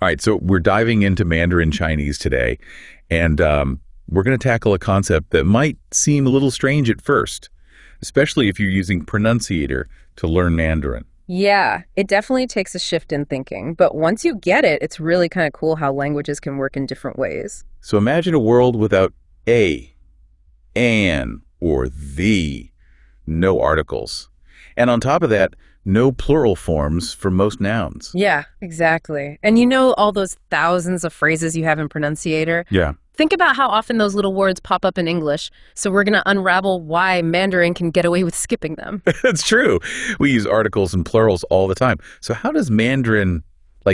All right, so we're diving into Mandarin Chinese today, and we're going to tackle a concept that might seem a little strange at first, especially if you're using Pronunciator to learn Mandarin. Yeah, it definitely takes a shift in thinking, but once you get it, it's really kind of cool how languages can work in different ways. So imagine a world without a, an, or the, no articles. And on top of that, no plural forms for most nouns. Yeah, exactly. And you know all those thousands of phrases you have in Pronunciator? Yeah, Think about how often those little words pop up in English, so we're going to unravel why Mandarin can get away with skipping them. that's true. We use articles and plurals all the time. So how does Mandarin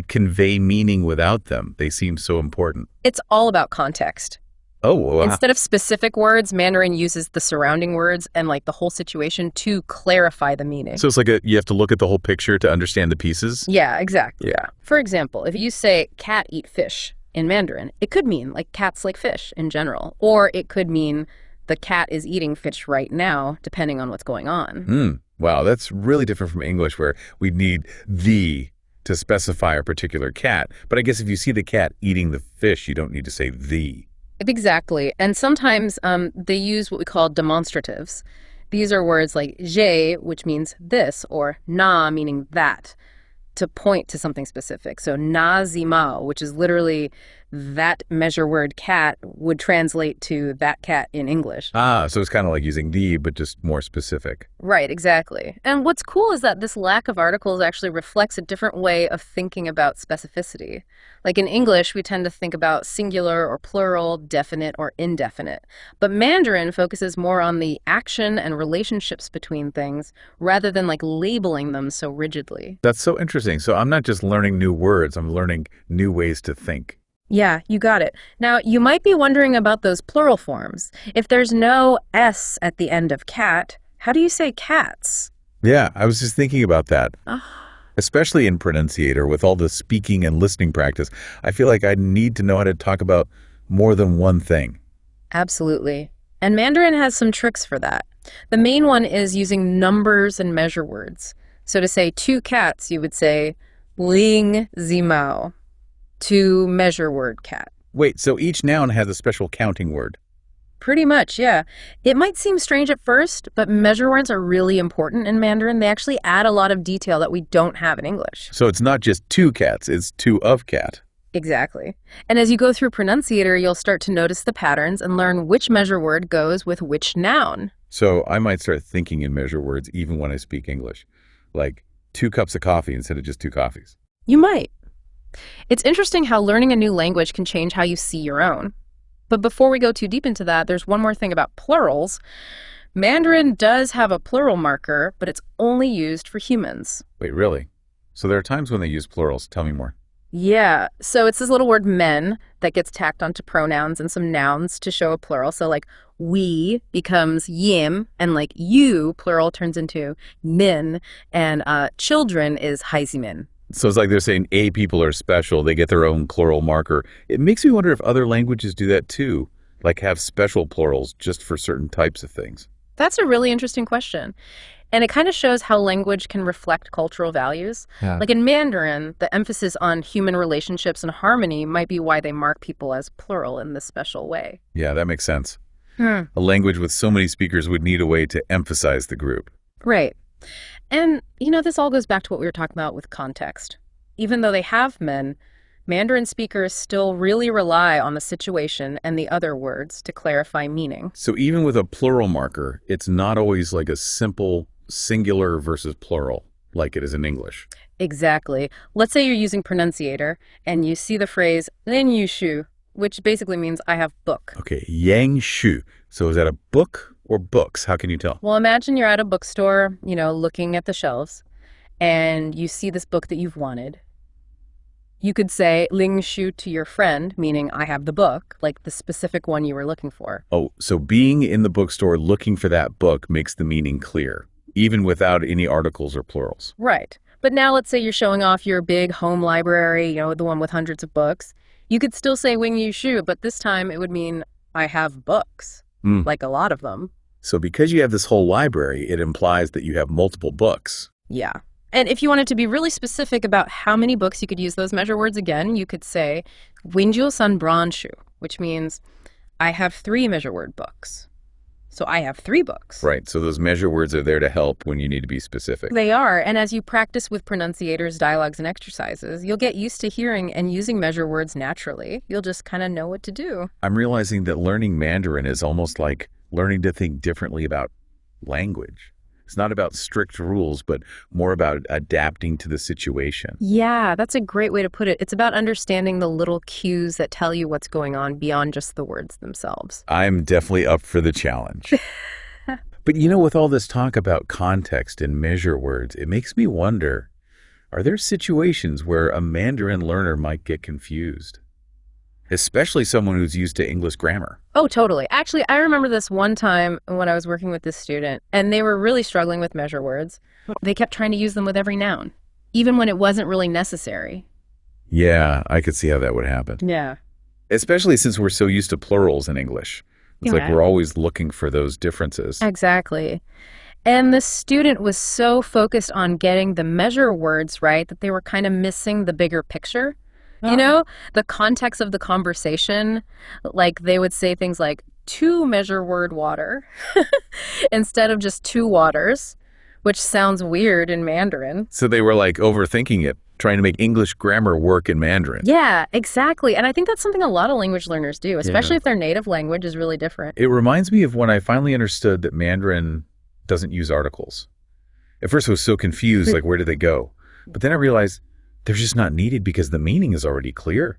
convey meaning without them? They seem so important. It's all about context. Oh, wow. Instead of specific words, Mandarin uses the surrounding words and the whole situation to clarify the meaning. So it's like you have to look at the whole picture to understand the pieces? Yeah, exactly. Yeah. For example, if you say cat eat fish in Mandarin, it could mean cats like fish in general, or it could mean the cat is eating fish right now, depending on what's going on. Wow, that's really different from English where we need the to specify a particular cat. But I guess if you see the cat eating the fish, you don't need to say the. Exactly. And sometimes they use what we call demonstratives. These are words like je, which means this, or na, meaning that, to point to something specific. So na zimao, which is literally that measure word cat, would translate to that cat in English. Ah, so it's kind of like using the, but just more specific. Right, exactly. And what's cool is that this lack of articles actually reflects a different way of thinking about specificity. Like in English, we tend to think about singular or plural, definite or indefinite. But Mandarin focuses more on the action and relationships between things rather than labeling them so rigidly. That's so interesting. So I'm not just learning new words, I'm learning new ways to think. Yeah, you got it. Now, you might be wondering about those plural forms. If there's no S at the end of cat, how do you say cats? Yeah, I was just thinking about that. Ah. Especially in Pronunciator with all the speaking and listening practice, I feel like I need to know how to talk about more than one thing. Absolutely. And Mandarin has some tricks for that. The main one is using numbers and measure words. So to say two cats, you would say ling zimao, two measure word cat. Wait, so each noun has a special counting word? Pretty much, yeah. It might seem strange at first, but measure words are really important in Mandarin. They actually add a lot of detail that we don't have in English. So it's not just two cats, it's two of cat. Exactly. And as you go through Pronunciator, you'll start to notice the patterns and learn which measure word goes with which noun. So I might start thinking in measure words even when I speak English, like 2 cups of coffee instead of just 2 coffees. You might. It's interesting how learning a new language can change how you see your own. But before we go too deep into that, there's one more thing about plurals. Mandarin does have a plural marker, but it's only used for humans. Wait, really? So there are times when they use plurals. Tell me more. Yeah, so it's this little word men that gets tacked onto pronouns and some nouns to show a plural. So we becomes yim, and you, plural, turns into min, and children is haizimin. So it's like they're saying A people are special. They get their own plural marker. It makes me wonder if other languages do that too, like have special plurals just for certain types of things. That's a really interesting question. And it kind of shows how language can reflect cultural values. Yeah. Like in Mandarin, the emphasis on human relationships and harmony might be why they mark people as plural in this special way. Yeah, that makes sense. A language with so many speakers would need a way to emphasize the group. Right. And, this all goes back to what we were talking about with context. Even though they have men, Mandarin speakers still really rely on the situation and the other words to clarify meaning. So even with a plural marker, it's not always like a simple singular versus plural like it is in English. Exactly. Let's say you're using Pronunciator and you see the phrase len yu shu, which basically means I have book. Okay, yang shu. So is that a book or books? How can you tell? Well, imagine you're at a bookstore, looking at the shelves, and you see this book that you've wanted. You could say ling shu to your friend, meaning I have the book, like the specific one you were looking for. Oh, so being in the bookstore looking for that book makes the meaning clear, even without any articles or plurals. Right. But now let's say you're showing off your big home library, the one with hundreds of books. You could still say wing yu shu, but this time it would mean I have books, like a lot of them. So because you have this whole library, it implies that you have multiple books. Yeah. And if you wanted to be really specific about how many books you could use those measure words again, you could say, winjiu san which means I have 3 measure word books. So I have 3 books. Right, so those measure words are there to help when you need to be specific. They are, and as you practice with pronunciators, dialogues, and exercises, you'll get used to hearing and using measure words naturally. You'll just kind of know what to do. I'm realizing that learning Mandarin is almost like learning to think differently about language. It's not about strict rules, but more about adapting to the situation. Yeah, that's a great way to put it. It's about understanding the little cues that tell you what's going on beyond just the words themselves. I'm definitely up for the challenge. But with all this talk about context and measure words, it makes me wonder, are there situations where a Mandarin learner might get confused? Especially someone who's used to English grammar. Oh, totally. Actually, I remember this one time when I was working with this student, and they were really struggling with measure words. They kept trying to use them with every noun, even when it wasn't really necessary. Yeah, I could see how that would happen. Yeah. Especially since we're so used to plurals in English. It's like Yeah. we're always looking for those differences. Exactly. And the student was so focused on getting the measure words right that they were kind of missing the bigger picture. The context of the conversation, like they would say things like 2 measure word water instead of just 2 waters, which sounds weird in Mandarin. So they were like overthinking it, trying to make English grammar work in Mandarin. Yeah, exactly. And I think that's something a lot of language learners do, especially Yeah. if their native language is really different. It reminds me of when I finally understood that Mandarin doesn't use articles. At first I was so confused, like where did they go? But then I realized they're just not needed because the meaning is already clear.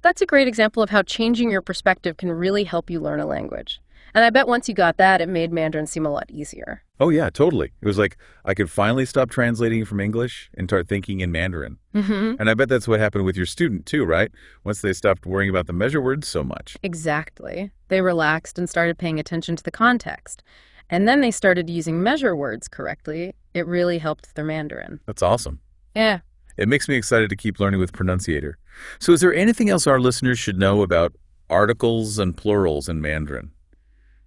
That's a great example of how changing your perspective can really help you learn a language. And I bet once you got that, it made Mandarin seem a lot easier. Oh yeah, totally. It was like I could finally stop translating from English and start thinking in Mandarin. Mm-hmm. And I bet that's what happened with your student too, right? Once they stopped worrying about the measure words so much. Exactly. They relaxed and started paying attention to the context. And then they started using measure words correctly. It really helped their Mandarin. That's awesome. Yeah. It makes me excited to keep learning with Pronunciator. So is there anything else our listeners should know about articles and plurals in Mandarin?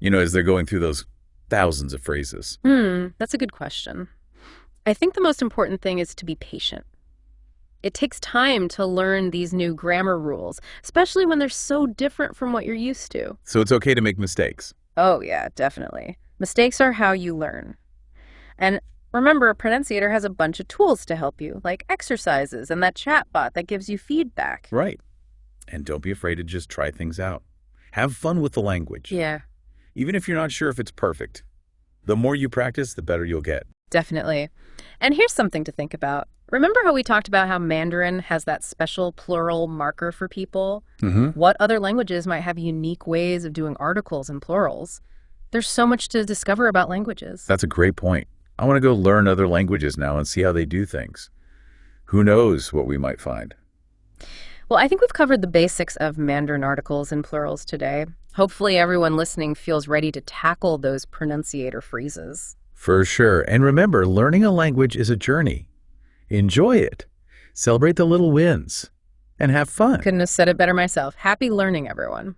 As they're going through those thousands of phrases. That's a good question. I think the most important thing is to be patient. It takes time to learn these new grammar rules, especially when they're so different from what you're used to. So it's okay to make mistakes. Oh, yeah, definitely. Mistakes are how you learn. And remember, a pronunciator has a bunch of tools to help you, like exercises and that chatbot that gives you feedback. Right. And don't be afraid to just try things out. Have fun with the language. Yeah, Even if you're not sure if it's perfect. The more you practice, the better you'll get. definitely. And here's something to think about. Remember how we talked about how Mandarin has that special plural marker for people? Mm-hmm. What other languages might have unique ways of doing articles and plurals? There's so much to discover about languages. That's a great point. I want to go learn other languages now and see how they do things. Who knows what we might find? Well, I think we've covered the basics of Mandarin articles and plurals today. Hopefully everyone listening feels ready to tackle those pronunciator phrases. For sure. And remember, learning a language is a journey. Enjoy it. Celebrate the little wins. And have fun. Couldn't have said it better myself. Happy learning, everyone.